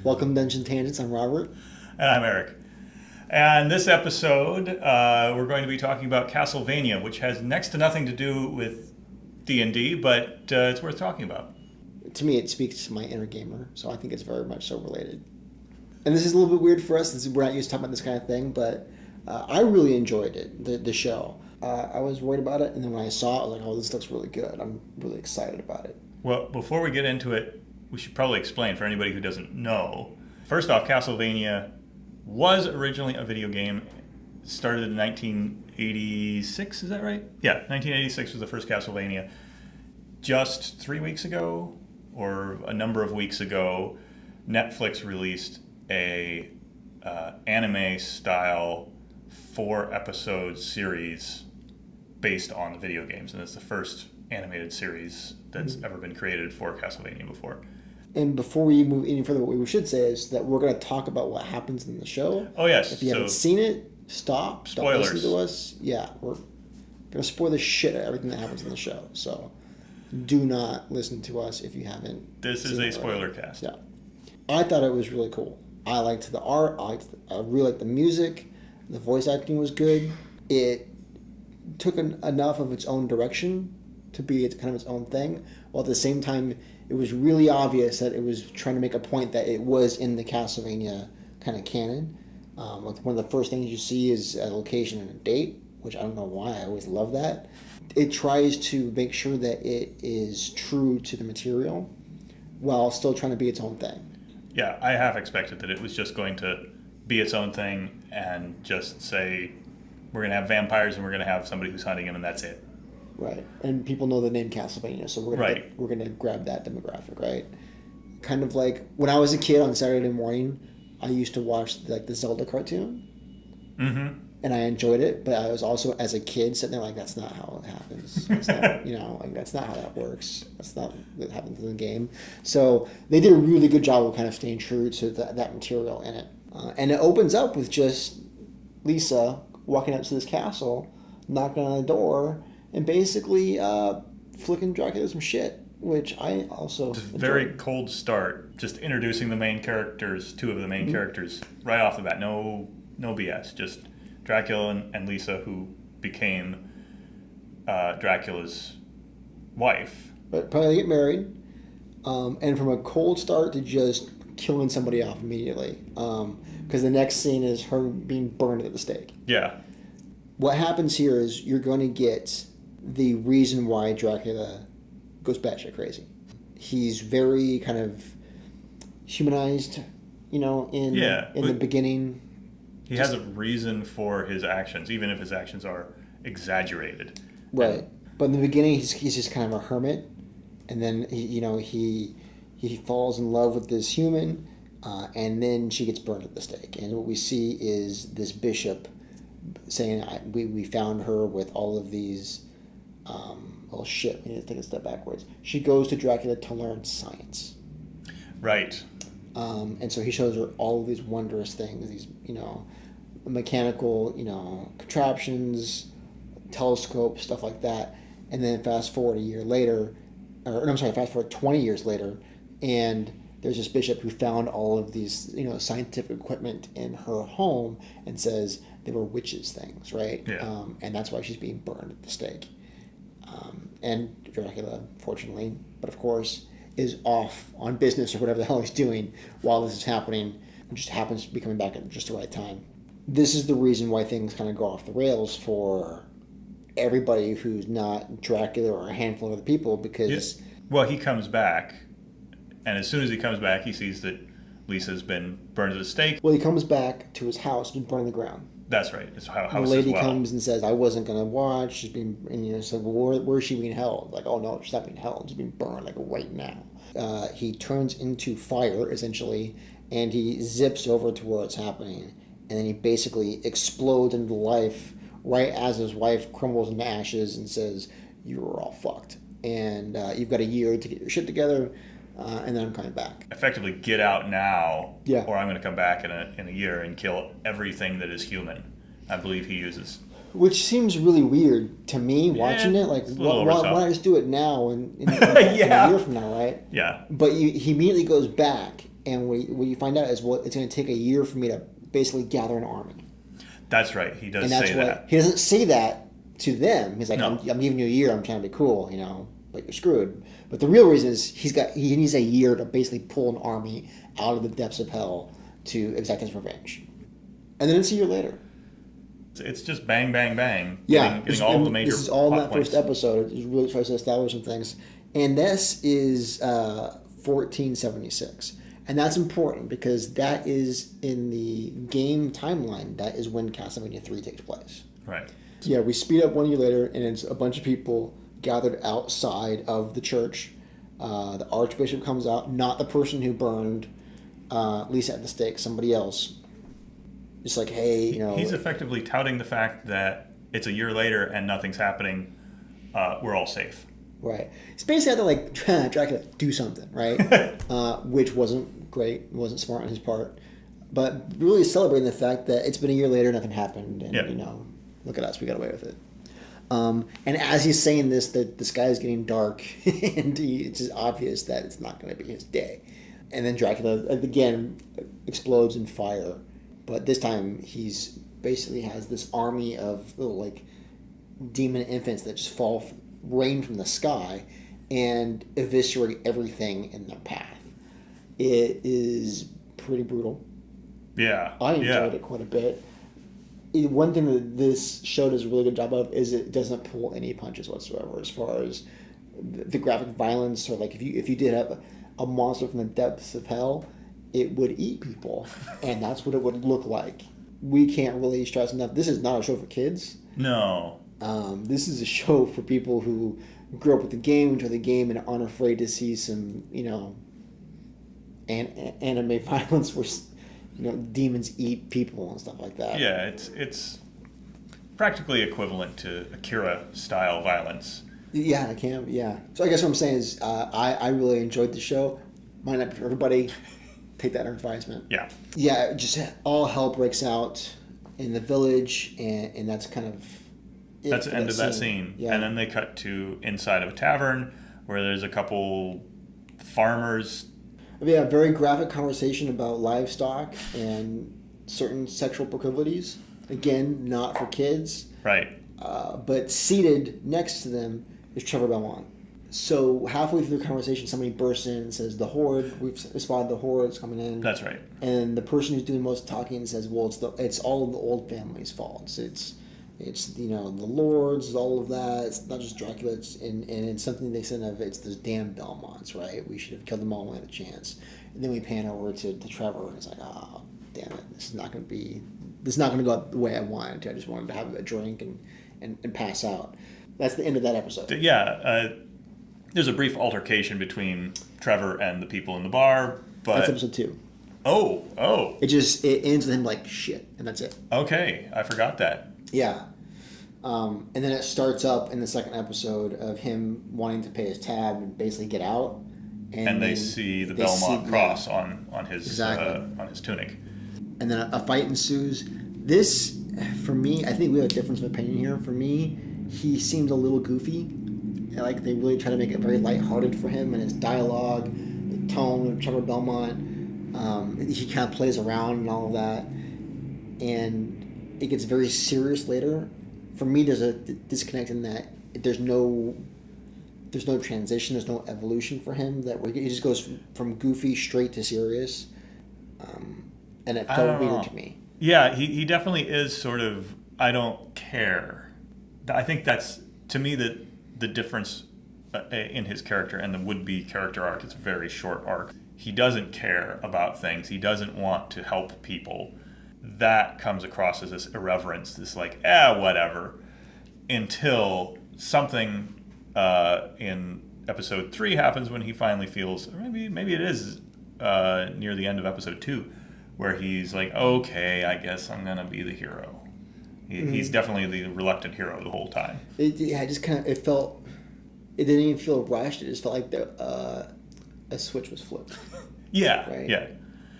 Welcome to Dungeon Tangents. I'm Robert. And I'm Erik. And this episode, we're going to be talking about Castlevania, which has next to nothing to do with D&D, but it's worth talking about. To me, it speaks to my inner gamer, so I think it's very much so related. And this is a little bit weird for us. We're not used to talking about this kind of thing, but I really enjoyed it, the show. I was worried about it, and then when I saw it, I was like, oh, this looks really good. I'm really excited about it. Well, before we get into it, we should probably explain for anybody who doesn't know. First off, Castlevania was originally a video game. It started in 1986, is that right? Yeah, 1986 was the first Castlevania. Just 3 weeks ago, or a number of weeks ago, Netflix released a anime-style 4-episode series based on the video games, and it's the first animated series that's ever been created for Castlevania before. And before we move any further, what we should say is that we're going to talk about what happens in the show. Oh, yes. If you haven't seen it, stop. Spoilers. Don't listen to us. Yeah, we're going to spoil the shit out of everything that happens in the show. So do not listen to us if you haven't. This is a spoiler cast. Yeah. I thought it was really cool. I liked the art. I really liked the music. The voice acting was good. It took enough of its own direction to be kind of its own thing, while at the same time it was really obvious that it was trying to make a point that it was in the Castlevania kind of canon. Like one of the first things you see is a location and a date, which I don't know why. I always love that. It tries to make sure that it is true to the material while still trying to be its own thing. Yeah, I half expected that it was just going to be its own thing and just say, we're going to have vampires and we're going to have somebody who's hunting them, and that's it. Right, and people know the name Castlevania, so we're gonna grab that demographic, right? Kind of like when I was a kid on Saturday morning, I used to watch the Zelda cartoon, and I enjoyed it. But I was also, as a kid, sitting there like, that's not how it happens. That's not, that's not how that works. That's not what happens in the game. So they did a really good job of kind of staying true to that material in it, and it opens up with just Lisa walking up to this castle, knocking on the door, and basically flicking Dracula some shit, which I also enjoyed. Very cold start, just introducing the main characters, two of the main characters, right off the bat. No BS, just Dracula and Lisa, who became Dracula's wife. But probably get married, and from a cold start to just killing somebody off immediately, because the next scene is her being burned at the stake. Yeah. What happens here is you're going to get the reason why Dracula goes batshit crazy. He's very kind of humanized, in the beginning. He has a reason for his actions, even if his actions are exaggerated. Right. But in the beginning, he's just kind of a hermit. And then, he falls in love with this human, and then she gets burned at the stake. And what we see is this bishop saying, we found her with all of these... shit, we need to take a step backwards. She goes to Dracula to learn science. Right. And so he shows her all of these wondrous things, these, mechanical, contraptions, telescopes, stuff like that. And then fast forward 20 years later, and there's this bishop who found all of these, scientific equipment in her home and says they were witches' things, right? Yeah. And that's why she's being burned at the stake. And Dracula, fortunately, but of course, is off on business or whatever the hell he's doing while this is happening, and just happens to be coming back at just the right time. This is the reason why things kind of go off the rails for everybody who's not Dracula or a handful of other people, because... Yeah. Well, he comes back, and as soon as he comes back, he sees that Lisa's been burned at the stake. Well, he comes back to his house and burned to the ground. That's right. It's how the lady comes and says, I wasn't going to watch. She's being, and said, well, where's she being held? Like, oh no, she's not being held. She's being burned, like, right now. He turns into fire, essentially, and he zips over to where it's happening. And then he basically explodes into life right as his wife crumbles into ashes and says, you were all fucked. And you've got a year to get your shit together. And then I'm coming back. Effectively, get out now, yeah. Or I'm going to come back in a year and kill everything that is human. I believe he uses. Which seems really weird to me watching it. Like, why not just do it now and in a year from now, right? Yeah. But he immediately goes back And what you find out is, well, it's going to take a year for me to basically gather an army. That's right. He does and that's say what, that. He doesn't say that to them. He's like, No. I'm giving you a year. I'm trying to be cool, you know, but you're screwed. But the real reason is he needs a year to basically pull an army out of the depths of hell to exact his revenge. And then it's a year later. It's just bang, bang, bang. Yeah. Getting all the major This is all in that points. first episode. It really tries to establish some things. And this is 1476. And that's important because that is in the game timeline. That is when Castlevania 3 takes place. Right. Yeah, we speed up 1 year later, and it's a bunch of people gathered outside of the church. The Archbishop comes out, not the person who burned Lisa at the stake, somebody else. It's like, hey, you know... He's effectively touting the fact that it's a year later and nothing's happening. We're all safe. Right. It's basically had to, like, Dracula do something, right? Which wasn't great, wasn't smart on his part. But really celebrating the fact that it's been a year later, nothing happened, and, you know, look at us, we got away with it. And as he's saying this, the sky is getting dark, and it's just obvious that it's not going to be his day. And then Dracula, again, explodes in fire. But this time, he's basically has this army of little, like, demon infants that just rain from the sky and eviscerate everything in their path. It is pretty brutal. Yeah. I enjoyed it quite a bit. One thing that this show does a really good job of is it doesn't pull any punches whatsoever as far as the graphic violence, or like if you did have a monster from the depths of hell, it would eat people, and that's what it would look like. We can't really stress enough, this is not a show for kids. No. This is a show for people who grew up with the game, enjoy the game, and aren't afraid to see some, you know, anime violence where, you know, demons eat people and stuff like that. Yeah, it's practically equivalent to Akira style violence. Yeah, I can. Yeah. So I guess what I'm saying is, I really enjoyed the show. Might not be for everybody. Take that under advisement. Yeah. Yeah. Just all hell breaks out in the village, and that's kind of it. That's the end of that scene. Yeah. And then they cut to inside of a tavern where there's a couple farmers. Yeah, very graphic conversation about livestock and certain sexual proclivities. Again, not for kids. Right. But seated next to them is Trevor Belmont. So halfway through the conversation, somebody bursts in and says, "The Horde, we've spotted the Horde, it's coming in." That's right. And the person who's doing most talking says, "Well, it's all of the old family's fault. It's you know, the lords, all of that. It's not just Dracula. And it's something they said of, it's those damn Belmonts, right? We should have killed them all when we had a chance." And then we pan over to Trevor, and it's like, "Oh, damn it! This is not going to go out the way I wanted to. I just wanted to have a drink and pass out." That's the end of that episode. Yeah. There's a brief altercation between Trevor and the people in the bar, but That's episode 2. Oh. It ends with him like shit, and that's it. Okay, I forgot that. Yeah. And then it starts up in the second episode of him wanting to pay his tab and basically get out. And they see the Belmont cross on his on his tunic. And then a fight ensues. This, for me, I think we have a difference of opinion here. For me, he seems a little goofy. Like, they really try to make it very lighthearted for him, and his dialogue, the tone of Trevor Belmont. He kind of plays around and all of that. And it gets very serious later. For me, there's a disconnect in that there's no transition, there's no evolution for him. That he just goes from goofy straight to serious. And it felt weird to me. Yeah, he definitely is sort of, I don't care. I think that's, to me, the difference in his character and the would-be character arc. It's a very short arc. He doesn't care about things. He doesn't want to help people. That comes across as this irreverence, this like, whatever, until something in episode 3 happens when he finally feels, maybe it is near the end of episode 2, where he's like, okay, I guess I'm going to be the hero. He's definitely the reluctant hero the whole time. It didn't even feel rushed. It just felt like a switch was flipped. Yeah, right? yeah.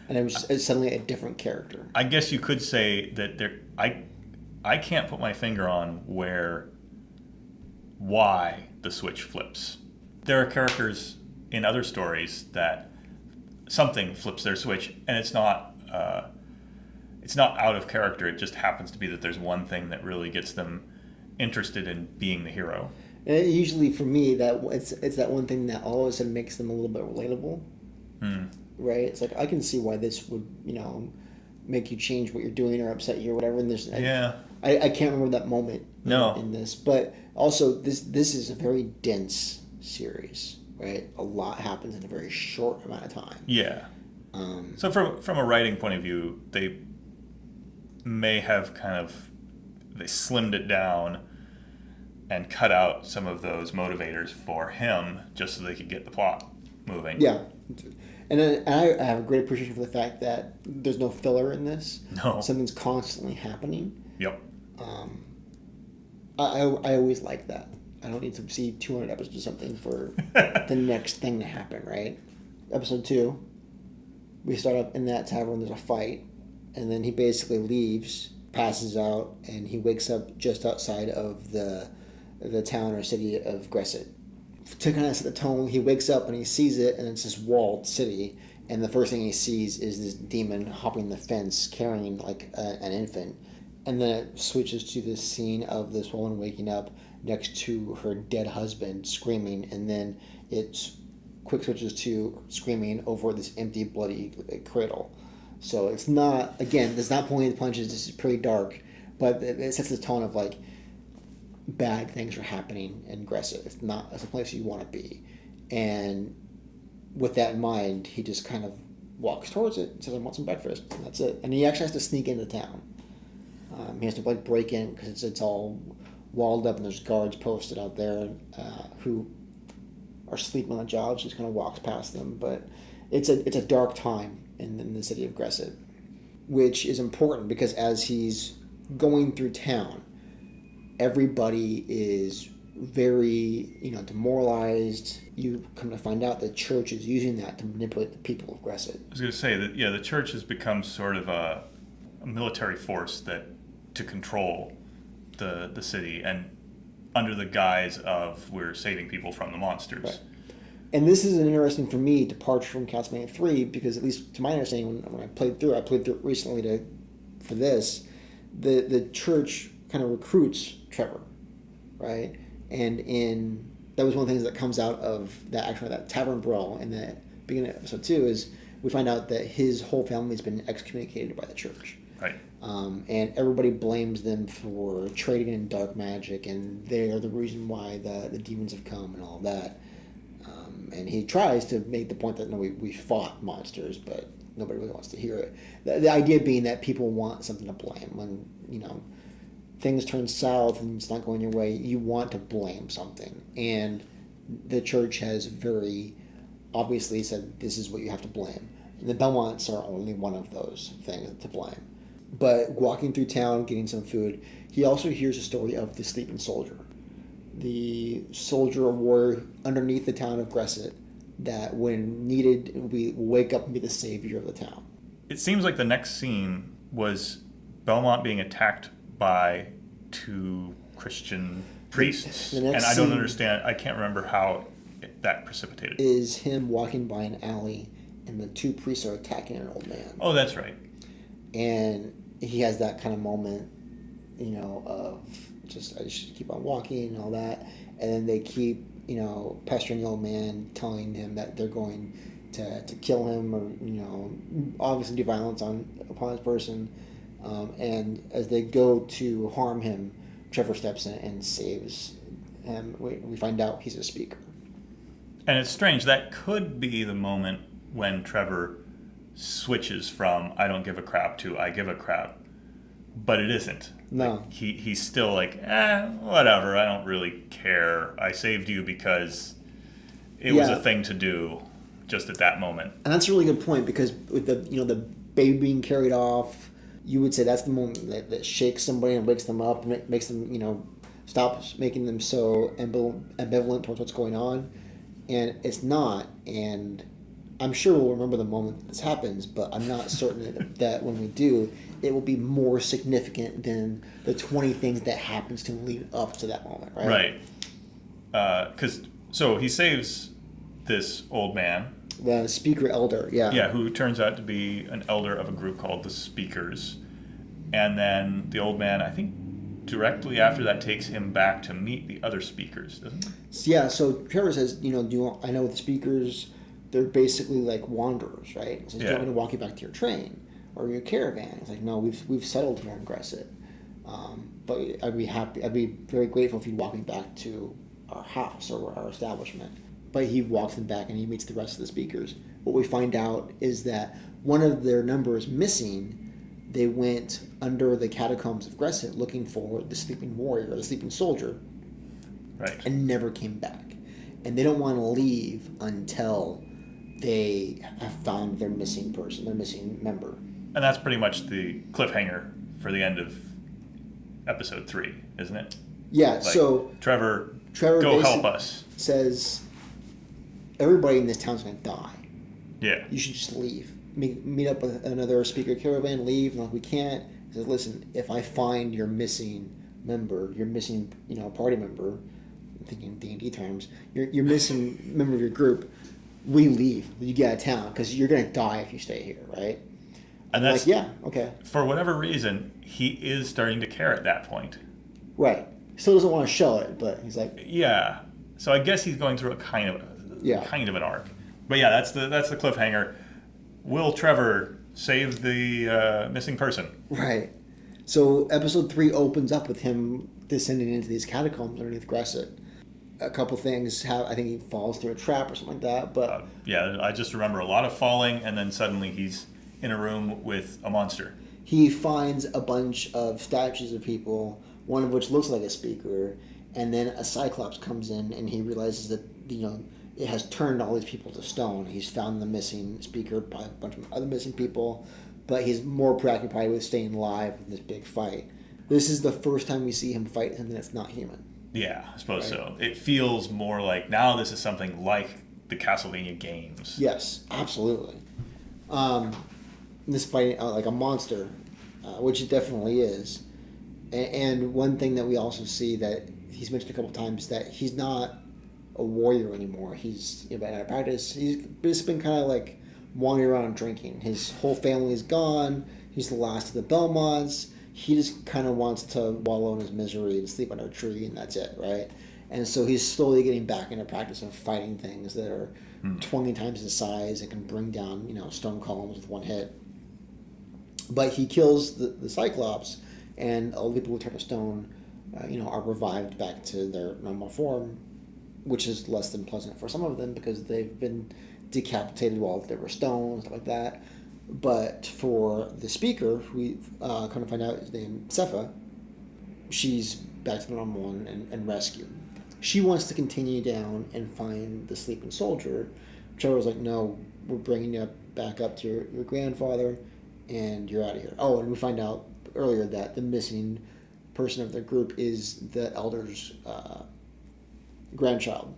And it was suddenly a different character. I guess you could say that I can't put my finger on why the switch flips. There are characters in other stories that something flips their switch, and it's not out of character. It just happens to be that there's one thing that really gets them interested in being the hero. And usually for me, that it's that one thing that all of a sudden makes them a little bit relatable. Right? It's like, I can see why this would, make you change what you're doing or upset you or whatever. And there's I can't remember that moment in this, but also this is a very dense series, right? A lot happens in a very short amount of time. Yeah. So from a writing point of view, they may have they slimmed it down and cut out some of those motivators for him just so they could get the plot moving. Yeah. And then I have a great appreciation for the fact that there's no filler in this. No. Something's constantly happening. Yep. I always like that. I don't need to see 200 episodes of something for the next thing to happen, right? Episode 2, we start up in that tavern, there's a fight, and then he basically leaves, passes out, and he wakes up just outside of the town or city of Gresset. To kind of set the tone, he wakes up and he sees it, and it's this walled city, and the first thing he sees is this demon hopping the fence carrying like an infant. And then it switches to this scene of this woman waking up next to her dead husband screaming, and then it's quick switches to screaming over this empty, bloody cradle. So it's not, again, it's not pulling the punches, this is pretty dark, but it sets the tone of like, bad things are happening in Gresset. It's a place you want to be. And with that in mind, he just kind of walks towards it and says, I want some breakfast, and that's it. And he actually has to sneak into town. He has to like break in because it's all walled up and there's guards posted out there who are sleeping on the job, so he just kind of walks past them. But it's a dark time in the city of Gresset, which is important because as he's going through town, everybody is very, demoralized. You come to find out the church is using that to manipulate the people of Gresset. I was going to say that, the church has become sort of a military force to control the city, and under the guise of we're saving people from the monsters. Right. And this is an interesting, for me, departure from Castlevania 3, because at least to my understanding, when I played through it recently for this, the church kind of recruits Trevor, right? And that was one of the things that comes out of that tavern brawl in the beginning of episode 2 is we find out that his whole family's been excommunicated by the church. Right. And everybody blames them for trading in dark magic, and they are the reason why the demons have come and all that. And he tries to make the point that, no, we fought monsters, but nobody really wants to hear it. The idea being that people want something to blame. When, things turn south and it's not going your way, you want to blame something. And the church has very obviously said, this is what you have to blame. And the Belmonts are only one of those things to blame. But walking through town, getting some food, he also hears a story of the sleeping soldier. The soldier or warrior underneath the town of Gresset that when needed will wake up and be the savior of the town. It seems like the next scene was Belmont being attacked by 2 Christian priests. And I don't understand, I can't remember how that precipitated. Is him walking by an alley and the 2 priests are attacking an old man. Oh, that's right. And he has that kind of moment, of I just keep on walking and all that. And then they keep, pestering the old man, telling him that they're going to kill him or, obviously do violence upon his person. And as they go to harm him, Trevor steps in and saves him. We find out he's a speaker. And it's strange. That could be the moment when Trevor switches from I don't give a crap to I give a crap. But it isn't. No. Like, he's still like, whatever, I don't really care. I saved you because it was a thing to do just at that moment. And that's a really good point, because with the baby being carried off, you would say that's the moment that shakes somebody and wakes them up and makes them, stops making them so ambivalent towards what's going on. And it's not. And I'm sure we'll remember the moment that this happens, but I'm not certain that when we do, it will be more significant than the 20 things that happens to lead up to that moment, right? Right. So he saves this old man. The speaker elder, yeah. Yeah, who turns out to be an elder of a group called the Speakers. And then the old man, I think, directly after that takes him back to meet the other speakers, doesn't he? Yeah, so Trevor says, I know the speakers, they're basically like wanderers, right? He says, do you want me to walk you back to your train or your caravan? It's like, no, we've settled here in Gresset. But I'd be very grateful if you'd walk me back to our house or our establishment. But he walks them back and he meets the rest of the speakers. What we find out is that one of their numbers missing. They went under the catacombs of Gresset looking for the sleeping warrior, or the sleeping soldier, right, and never came back. And they don't want to leave until they have found their missing person, their missing member. And that's pretty much the cliffhanger for the end of episode 3, isn't it? Yeah, like, so Trevor go help us. Says, everybody in this town's going to die. Yeah. You should just leave. Meet up with another speaker caravan, leave. And like, we can't. He says, listen, if I find your missing member, your missing, party member, I'm thinking D&D terms, your missing member of your group, we leave. You get out of town because you're going to die if you stay here, right? And that's, like, yeah, okay. For whatever reason, he is starting to care at that point. Right. Still doesn't want to show it, but he's like... Yeah. So I guess he's going through a kind of an arc. But yeah, that's the cliffhanger. Will Trevor save the missing person? Right. So episode 3 opens up with him descending into these catacombs underneath Gresset. A couple things. I think he falls through a trap or something like that. But yeah, I just remember a lot of falling, and then suddenly he's in a room with a monster. He finds a bunch of statues of people, one of which looks like a speaker, and then a Cyclops comes in, and he realizes that it has turned all these people to stone. He's found the missing speaker by a bunch of other missing people, but he's more preoccupied with staying alive in this big fight. This is the first time we see him fight something that's not human. Yeah, I suppose so. It feels more like now this is something like the Castlevania games. Yes, absolutely. This fight like a monster, which it definitely is. And one thing that we also see that he's mentioned a couple times that he's not a warrior anymore. He's been out of practice. He's just been kind of like wandering around drinking. His whole family is gone. He's the last of the Belmonts. He just kind of wants to wallow in his misery and sleep under a tree, and that's it, right? And so he's slowly getting back into practice of fighting things that are 20 times his size and can bring down stone columns with one hit. But he kills the Cyclops, and all the people who turn to stone are revived back to their normal form, which is less than pleasant for some of them because they've been decapitated while they were stoned, stuff like that. But for the speaker, we kind of find out his name, Cepha, she's back to the normal and rescued. She wants to continue down and find the sleeping soldier. Trevor's like, no, we're bringing you back up to your grandfather, and you're out of here. Oh, and we find out earlier that the missing person of their group is the elder's grandchild.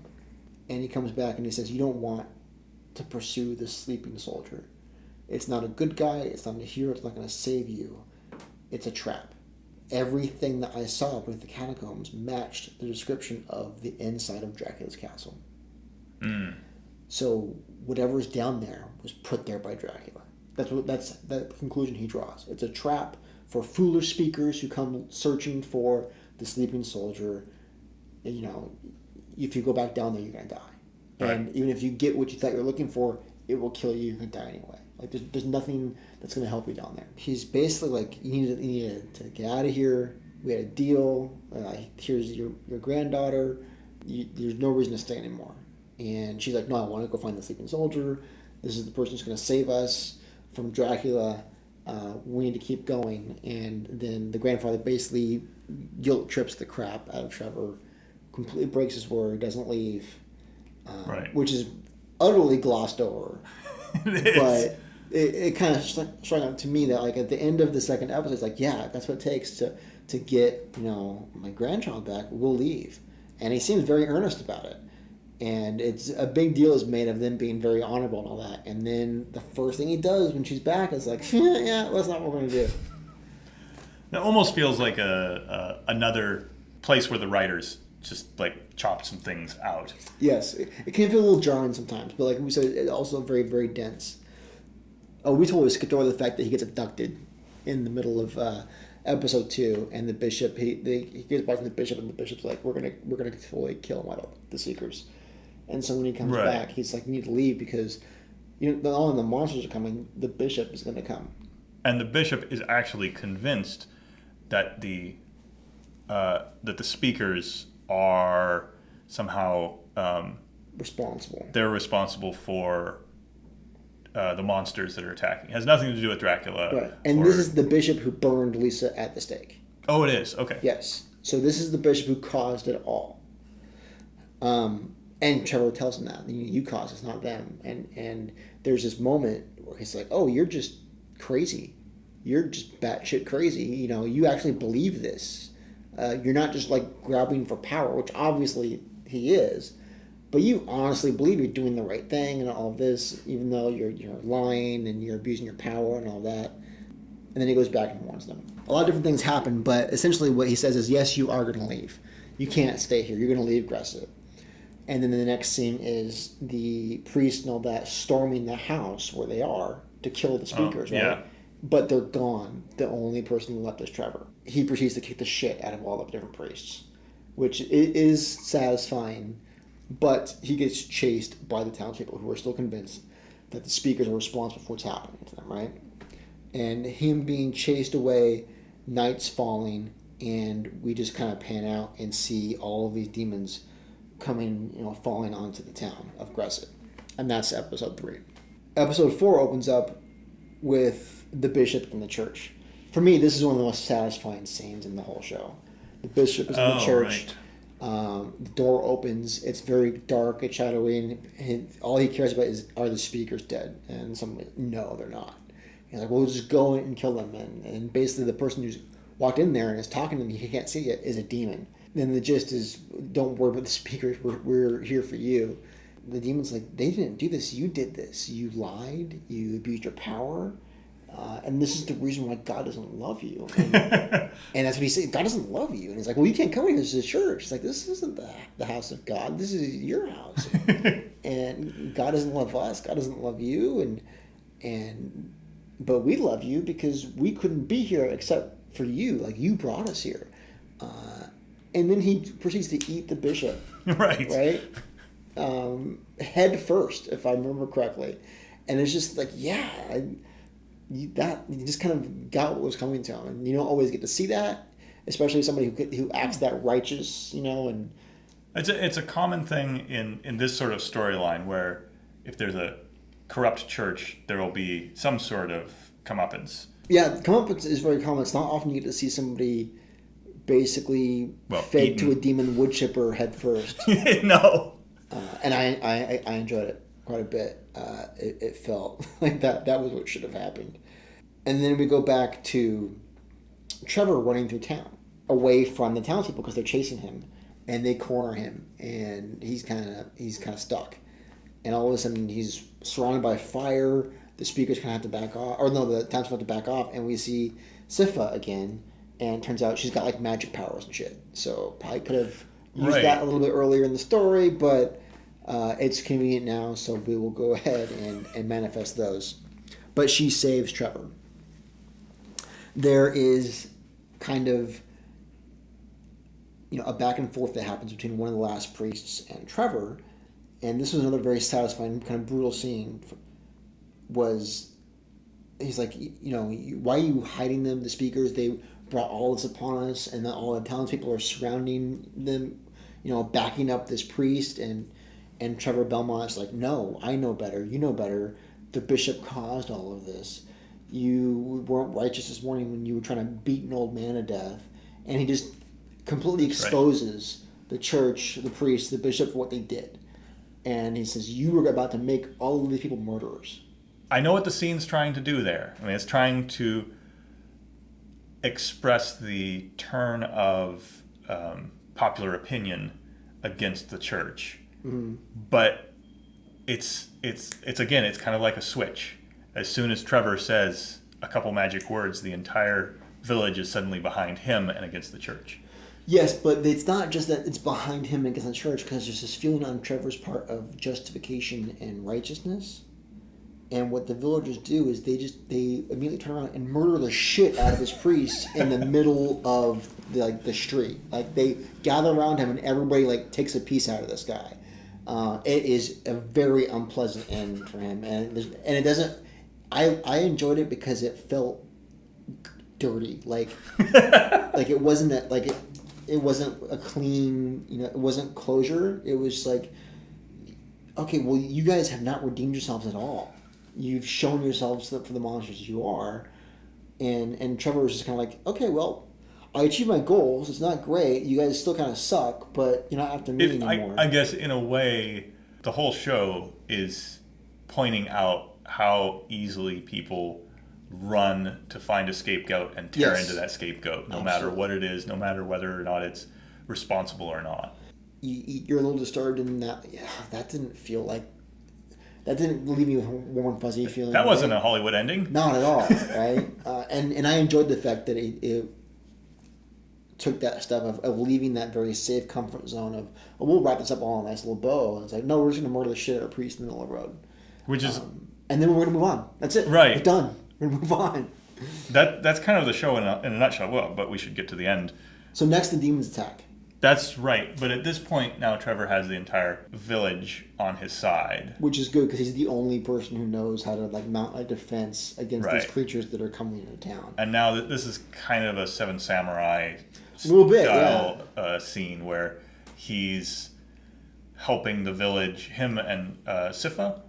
And he comes back and he says, you don't want to pursue the sleeping soldier. It's not a good guy. It's not a hero. It's not going to save you. It's a trap. Everything that I saw with the catacombs matched the description of the inside of Dracula's castle. So whatever's down there was put there by Dracula. That's the conclusion he draws. It's a trap for foolish speakers who come searching for the sleeping soldier. If you go back down there, you're going to die. Right. And even if you get what you thought you were looking for, it will kill you. You're going to die anyway. Like, there's nothing that's going to help you down there. He's basically like, you need to get out of here. We had a deal. Here's your granddaughter. There's no reason to stay anymore. And she's like, no, I want to go find the sleeping soldier. This is the person who's going to save us from Dracula. We need to keep going. And then the grandfather basically guilt trips the crap out of Trevor, completely breaks his word, doesn't leave, right. Which is utterly glossed over. It is. But it kind of struck out to me that, like, at the end of the second episode, it's like, yeah, that's what it takes to get my grandchild back. We'll leave. And he seems very earnest about it. And it's a big deal is made of them being very honorable and all that. And then the first thing he does when she's back is like, yeah, that's not what we're going to do. It almost feels like another place where the writers just like chopped some things out. Yes, it can feel a little jarring sometimes, but like we said, it's also very, very dense. Oh, we totally skipped over the fact that he gets abducted in the middle of episode 2, and the bishop he gets back from the bishop, and the bishop's like, we're gonna totally kill him out, the Seekers. And so when he comes back, he's like, you need to leave because not only the monsters are coming, the bishop is going to come. And the bishop is actually convinced that the speakers are somehow responsible. They're responsible for the monsters that are attacking. It has nothing to do with Dracula. Right. And this is the bishop who burned Lisa at the stake. Oh, it is? Okay. Yes. So this is the bishop who caused it all. And Trevor tells him that. You caused it, it's not them. And there's this moment where he's like, oh, you're just crazy. You're just batshit crazy. You actually believe this. You're not just like grabbing for power, which obviously he is. But you honestly believe you're doing the right thing and all of this, even though you're lying and you're abusing your power and all that. And then he goes back and warns them. A lot of different things happen, but essentially what he says is, yes, you are going to leave. You can't stay here. You're going to leave Gresset. And then the next scene is the priest and all that storming the house where they are to kill the speakers, right? Yeah. But they're gone. The only person left is Trevor. He proceeds to kick the shit out of all the different priests, which is satisfying. But he gets chased by the townspeople who are still convinced that the speakers are responsible for what's happening to them, right? And him being chased away, night's falling, and we just kind of pan out and see all of these demons coming, falling onto the town of Gresset. And that's episode 3. Episode 4 opens up with the bishop in the church. For me, this is one of the most satisfying scenes in the whole show. The bishop is in the church. Right. The door opens. It's very dark. It's shadowy. And all he cares about are the speakers dead? And someone, no, they're not. He's like, well, we'll just go and kill them. And basically the person who's walked in there and is talking to them, he can't see it, is a demon. Then the gist is, don't worry about the speakers. We're here for you. The demon's like, they didn't do this. You did this. You lied. You abused your power. And this is the reason why God doesn't love you. And, and that's what he said. God doesn't love you. And he's like, well, you can't come here. This is a church. It's like, this isn't the house of God. This is your house. And God doesn't love us. God doesn't love you. But we love you because we couldn't be here except for you. Like, you brought us here. And then he proceeds to eat the bishop. Right. Right? Head first, if I remember correctly. And it's just like, you just kind of got what was coming to him. And you don't always get to see that, especially somebody who acts that righteous, and... It's a common thing in this sort of storyline where if there's a corrupt church, there will be some sort of comeuppance. Yeah, comeuppance is very common. It's not often you get to see somebody basically fed to a demon wood chipper head first. No. And I enjoyed it quite a bit. It felt like that was what should have happened. And then we go back to Trevor running through town, away from the townspeople because they're chasing him, and they corner him, and he's kind of stuck. And all of a sudden he's surrounded by fire. The speakers kind of have to back off, or no, the townspeople have to back off, and we see Sifa again. And it turns out she's got like magic powers and shit. So probably could have used that a little bit earlier in the story, but it's convenient now, so we will go ahead and manifest those. But she saves Trevor. There is kind of a back and forth that happens between one of the last priests and Trevor, and this was another very satisfying, kind of brutal scene. He's like, why are you hiding them, the speakers? They brought all this upon us, and then all the townspeople are surrounding them, backing up this priest, and Trevor Belmont's like, no, I know better, you know better, the bishop caused all of this, you weren't righteous this morning when you were trying to beat an old man to death, and he just completely exposes the church, the priest, the bishop for what they did, and he says, you were about to make all of these people murderers. I know what the scene's trying to do there. I mean, it's trying to express the turn of popular opinion against the church, but it's again, it's kind of like a switch. As soon as Trevor says a couple magic words, the entire village is suddenly behind him and against the church. Yes, but it's not just that it's behind him against the church, because there's this feeling on Trevor's part of justification and righteousness. And what the villagers do is they immediately turn around and murder the shit out of his priest in the middle of the street. Like, they gather around him and everybody like takes a piece out of this guy. It is a very unpleasant end for him, and it doesn't. I enjoyed it because it felt dirty, like it wasn't it wasn't a clean, it wasn't closure. It was like, okay, well, you guys have not redeemed yourselves at all. You've shown yourselves for the monsters you are, and Trevor was just kind of like, okay, well, I achieved my goals. It's not great. You guys still kind of suck, but you're not after me anymore. I guess in a way, the whole show is pointing out how easily people run to find a scapegoat and tear into that scapegoat, no matter what it is, no matter whether or not it's responsible or not. You're a little disturbed in that. Yeah, that didn't feel like. That didn't leave me with a warm, fuzzy feeling. That wasn't a Hollywood ending. Not at all, right? And I enjoyed the fact that it took that step of leaving that very safe comfort zone of, oh, we'll wrap this up all in a nice little bow. And it's like, no, we're just going to murder the shit out of a priest in the middle of the road. Which is... and then we're going to move on. That's it. Right. We're done. We're going to move on. That's kind of the show in a nutshell. Well, but we should get to the end. So next, the demons attack. That's right. But at this point, now Trevor has the entire village on his side. Which is good, because he's the only person who knows how to mount a defense against these creatures that are coming into town. And now this is kind of a Seven Samurai style scene where he's helping the village. Him and Sifa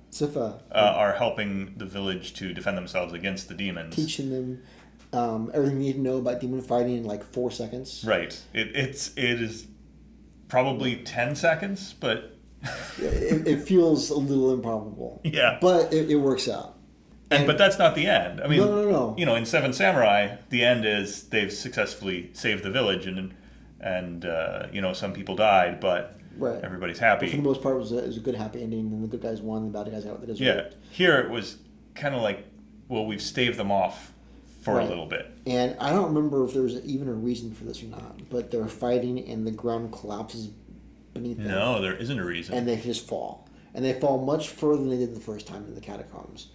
are helping the village to defend themselves against the demons. Teaching them everything you need to know about demon fighting in like 4 seconds. Right. It is probably 10 seconds, but... it feels a little improbable. Yeah. But it works out. But that's not the end. I mean, no. In Seven Samurai, the end is they've successfully saved the village, and some people died, but everybody's happy. But for the most part, it was a good happy ending, and the good guys won, the bad guys got what they deserved. Yeah. Here it was kind of like, well, we've staved them off for a little bit. And I don't remember if there was even a reason for this or not, but they're fighting and the ground collapses beneath them. No, there isn't a reason. And they just fall. And they fall much further than they did the first time in the catacombs.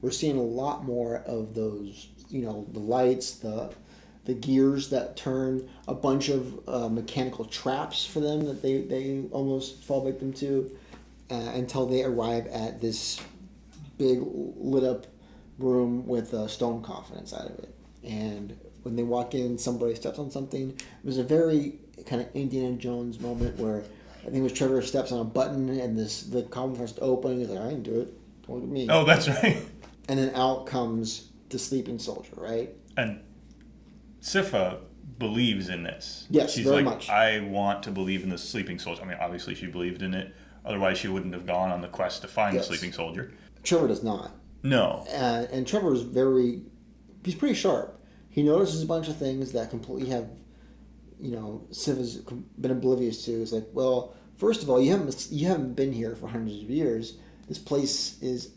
We're seeing a lot more of those, the lights, the gears that turn, a bunch of mechanical traps for them that they almost fall victim to, until they arrive at this big lit up room with a stone coffin inside of it. And when they walk in, somebody steps on something. It was a very kind of Indiana Jones moment where I think it was Trevor steps on a button and the coffin starts to open. He's like, I didn't do it. Don't look at me. Oh, that's right. And then out comes the sleeping soldier, right? And Sifa believes in this. Yes, she's very like, much. I want to believe in the sleeping soldier. I mean, obviously she believed in it. Otherwise, she wouldn't have gone on the quest to find the sleeping soldier. Trevor does not. No. And Trevor is he's pretty sharp. He notices a bunch of things that completely have, Sifa's been oblivious to. It's like, well, first of all, you haven't been here for hundreds of years. This place is,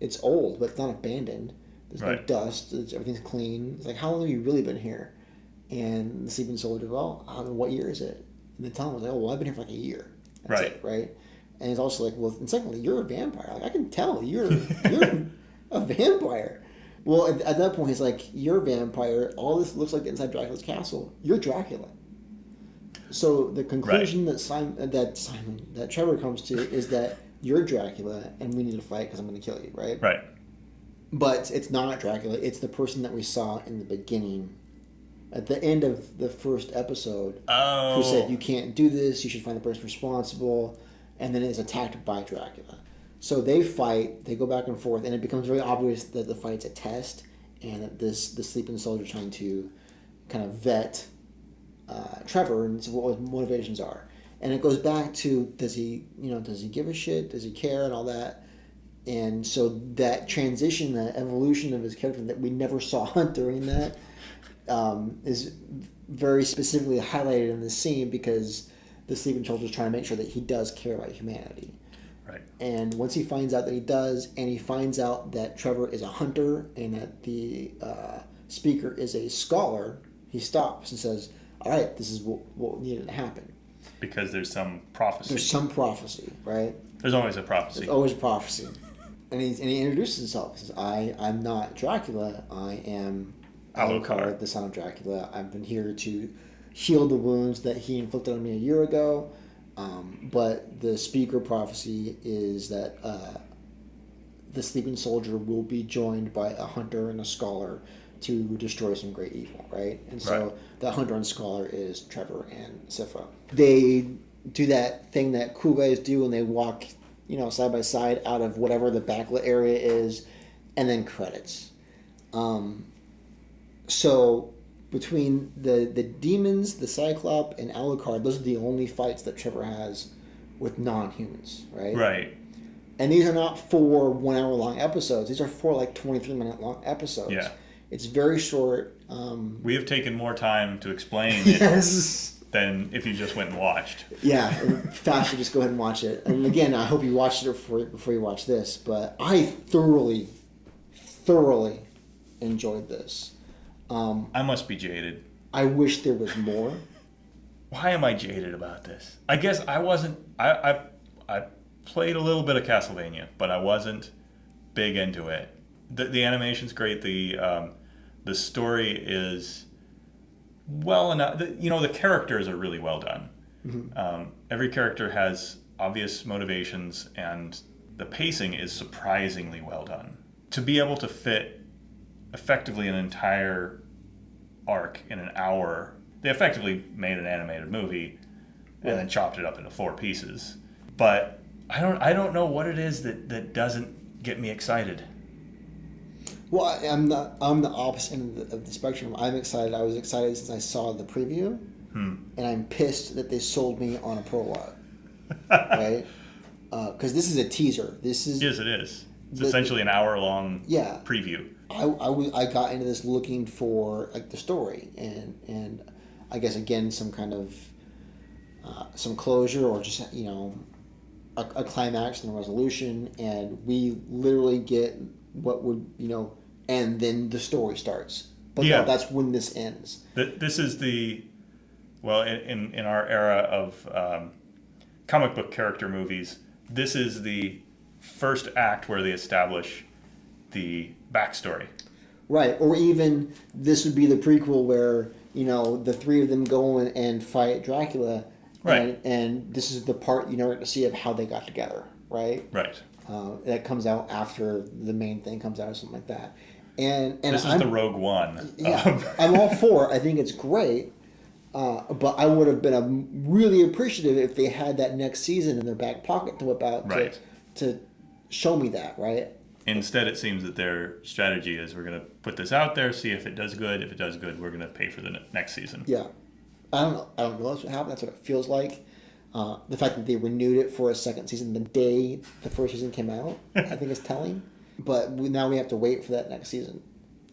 it's old, but it's not abandoned. There's no dust. Everything's clean. It's like, how long have you really been here? And the sleeping soldier, well, I don't know, what year is it? And they tell him, like, oh, well, I've been here for like a year. That's it, right? And he's also like, well, and secondly, you're a vampire. Like, I can tell you're a vampire. Well, at that point, he's like, you're a vampire. All this looks like the inside Dracula's castle. You're Dracula. So the conclusion that Trevor comes to is that you're Dracula, and we need to fight because I'm going to kill you, right? Right. But it's not Dracula. It's the person that we saw in the beginning, at the end of the first episode, who said, you can't do this. You should find the person responsible. And then is attacked by Dracula. So they fight, they go back and forth, and it becomes very obvious that the fight's a test, and that the sleeping soldier trying to kind of vet Trevor and see what his motivations are. And it goes back to, does he give a shit? Does he care? And all that. And so that transition, that evolution of his character that we never saw during that is very specifically highlighted in this scene, because the sleeping soldier is trying to make sure that he does care about humanity. Right. And once he finds out that he does, and he finds out that Trevor is a hunter and that the speaker is a scholar, he stops and says, all right, this is what needed to happen. Because there's some prophecy. There's some prophecy, right? There's always a prophecy. There's always a prophecy. And he introduces himself. He says, I'm not Dracula. I am Alucard, the son of Dracula. I've been here to heal the wounds that he inflicted on me a year ago. But the speaker prophecy is that the sleeping soldier will be joined by a hunter and a scholar to destroy some great evil, right? And so that hunter and scholar is Trevor and Sypha. They do that thing that cool guys do, and they walk, side by side out of whatever the backlit area is, and then credits. So between the demons, the Cyclops, and Alucard, those are the only fights that Trevor has with non-humans, right? Right. And these are not 4 1-hour-long episodes. These are 4 23-minute long episodes. Yeah. It's very short. We have taken more time to explain Yes. it than if you just went and watched. Yeah, faster, just go ahead and watch it. And again, I hope you watched it before you watch this, but I thoroughly enjoyed this. I must be jaded. I wish there was more. Why am I jaded about this? I guess I wasn't. I played a little bit of Castlevania, but I wasn't big into it. The animation's great. The story is well enough. The characters are really well done. Mm-hmm. Every character has obvious motivations, and the pacing is surprisingly well done. To be able to fit effectively an entire arc in an hour, they effectively made an animated movie and then chopped it up into 4 pieces. But I don't know what it is that doesn't get me excited. Well, I'm the opposite end of the spectrum. I'm excited. I was excited since I saw the preview, and I'm pissed that they sold me on a prologue, right? Because this is a teaser. Yes, it is. It's essentially an hour-long preview. I got into this looking for the story and I guess again some kind of some closure or just a climax and a resolution, and we literally get what would and then the story starts. But no, that's when this ends. This is in our era of comic book character movies, this is the first act where they establish the backstory. Right, or even this would be the prequel where the 3 of them go and fight Dracula. Right. And this is the part you never get to see of how they got together, right? Right. That comes out after the main thing comes out or something like that. And this is the Rogue One. Yeah, I'm all for it. I think it's great. But I would have been really appreciative if they had that next season in their back pocket to whip out to show me that, right? Instead, it seems that their strategy is we're going to put this out there, see if it does good. If it does good, we're going to pay for the next season. Yeah. I don't know that's what happened. That's what it feels like. The fact that they renewed it for a second season the day the first season came out, I think is telling. But now we have to wait for that next season.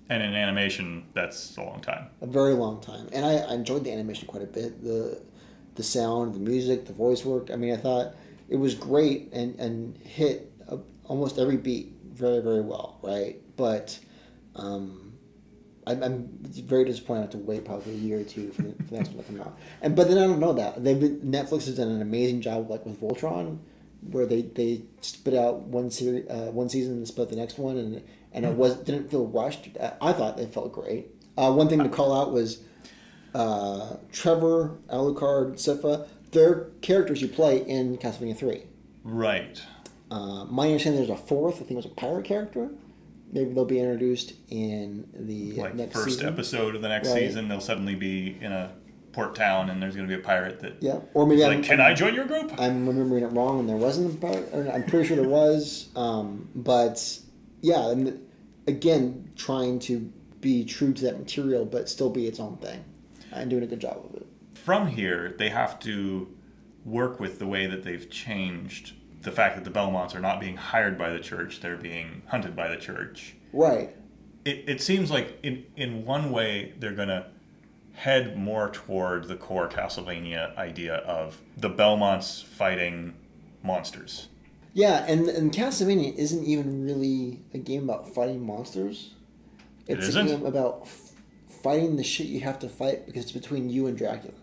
And in animation, that's a long time. A very long time. And I enjoyed the animation quite a bit. The sound, the music, the voice work. I mean, I thought it was great and hit almost every beat very, very well, right? But I'm very disappointed I have to wait probably a year or 2 for the next one to come out. But then I don't know that. Netflix has done an amazing job with Voltron, where they spit out one season and spit the next one, and it didn't feel rushed. I thought it felt great. One thing to call out was Trevor, Alucard, Sypha. They're characters you play in Castlevania 3. Right. My understanding there's a 4th. I think it was a pirate character. Maybe they'll be introduced in the next first season. Episode of the next season. They'll suddenly be in a port town, and there's going to be a pirate that. Or maybe can I join your group? I'm remembering it wrong, and there wasn't a pirate. I'm pretty sure there was, but yeah, and again, trying to be true to that material, but still be its own thing, and doing a good job of it. From here, they have to work with the way that they've changed. The fact that the Belmonts are not being hired by the church, they're being hunted by the church. Right. It seems like in one way they're going to head more toward the core Castlevania idea of the Belmonts fighting monsters. Yeah, and Castlevania isn't even really a game about fighting monsters. It's a game about fighting the shit you have to fight because it's between you and Dracula.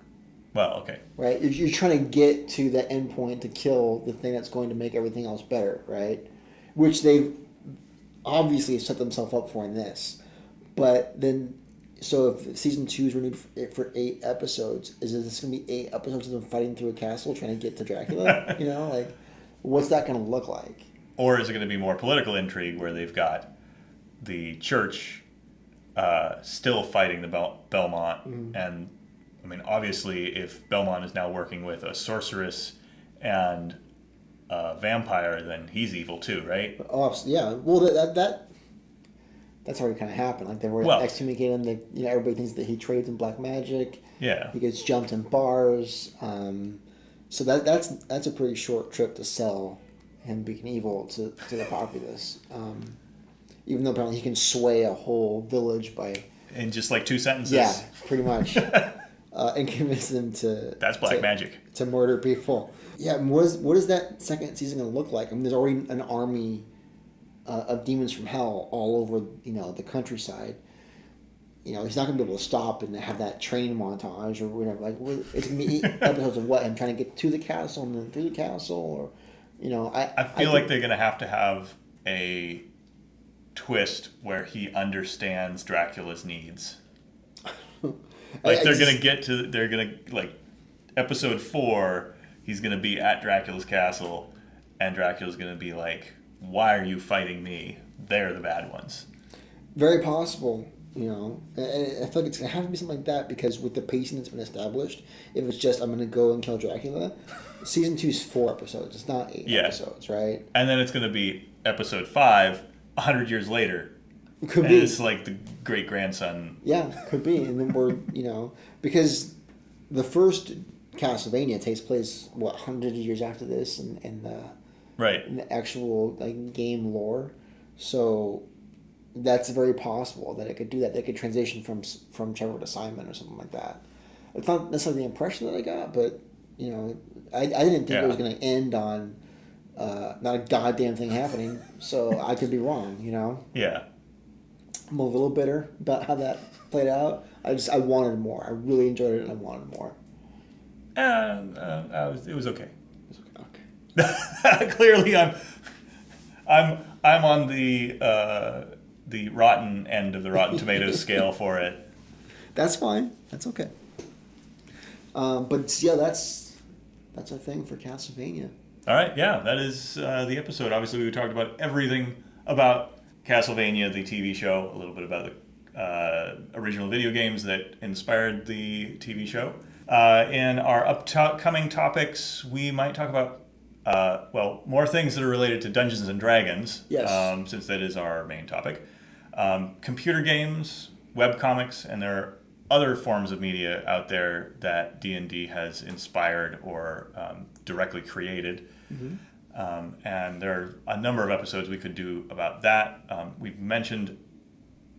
Well, okay. Right? You're trying to get to the end point to kill the thing that's going to make everything else better, right? Which they've obviously set themselves up for in this. But then, so if season 2 is renewed for 8 episodes, is this going to be 8 episodes of them fighting through a castle trying to get to Dracula? You know, like, what's that going to look like? Or is it going to be more political intrigue where they've got the church still fighting the Belmont? And, I mean, obviously, if Belmont is now working with a sorceress and a vampire, then he's evil too, right? Oh, yeah. Well, that's already kind of happened. Like, they've already excommunicated him. They, everybody thinks that he trades in black magic. Yeah. He gets jumped in bars. So that's a pretty short trip to sell him being evil to the populace. Even though apparently he can sway a whole village by... In just like 2 sentences? Yeah, pretty much. And convince them to... That's black magic. To murder people. Yeah, what is that second season going to look like? I mean, there's already an army of demons from hell all over, the countryside. He's not going to be able to stop and have that train montage or whatever. Like, it's going to be 8 episodes of what? Him trying to get to the castle and then through the castle? Or, I feel like they're going to have a twist where he understands Dracula's needs. Like, they're going to, like, episode 4, he's going to be at Dracula's castle, and Dracula's going to be like, why are you fighting me? They're the bad ones. Very possible, I feel like it's going to have to be something like that, because with the pacing that's been established, if it's just, I'm going to go and kill Dracula, season 2 is 4 episodes. It's not 8 episodes, right? And then it's going to be episode 5, 100 years later. Could be. It's like the great-grandson. Yeah, could be. And then we're, because the first Castlevania takes place, 100 years after this in the actual game lore. So that's very possible that it could do that. They could transition from Trevor to Simon or something like that. It's not necessarily the impression that I got, but, I didn't think it was going to end on not a goddamn thing happening. So I could be wrong, Yeah. I'm a little bitter about how that played out. I wanted more. I really enjoyed it, and I wanted more. It was okay. Okay. Clearly, I'm on the rotten end of the Rotten Tomatoes scale for it. That's fine. That's okay. But yeah, that's our thing for Castlevania. All right. Yeah, that is the episode. Obviously, we talked about everything about Castlevania, the TV show, a little bit about the original video games that inspired the TV show. In our upcoming topics, we might talk about, more things that are related to Dungeons and Dragons, yes. Since that is our main topic. Computer games, webcomics, and there are other forms of media out there that D&D has inspired or directly created. Mm-hmm. And there are a number of episodes we could do about that. We've mentioned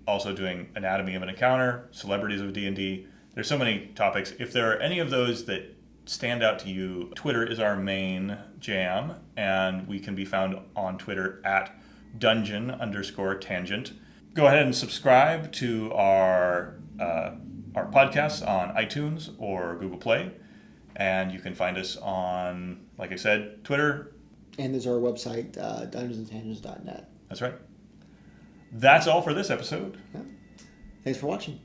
also doing Anatomy of an Encounter, Celebrities of D&D. There's so many topics. If there are any of those that stand out to you, Twitter is our main jam, and we can be found on Twitter at dungeon_tangent. Go ahead and subscribe to our podcasts on iTunes or Google Play, and you can find us on, like I said, Twitter. And there's our website, dungeonsandtangents.net. That's right. That's all for this episode. Yeah. Thanks for watching.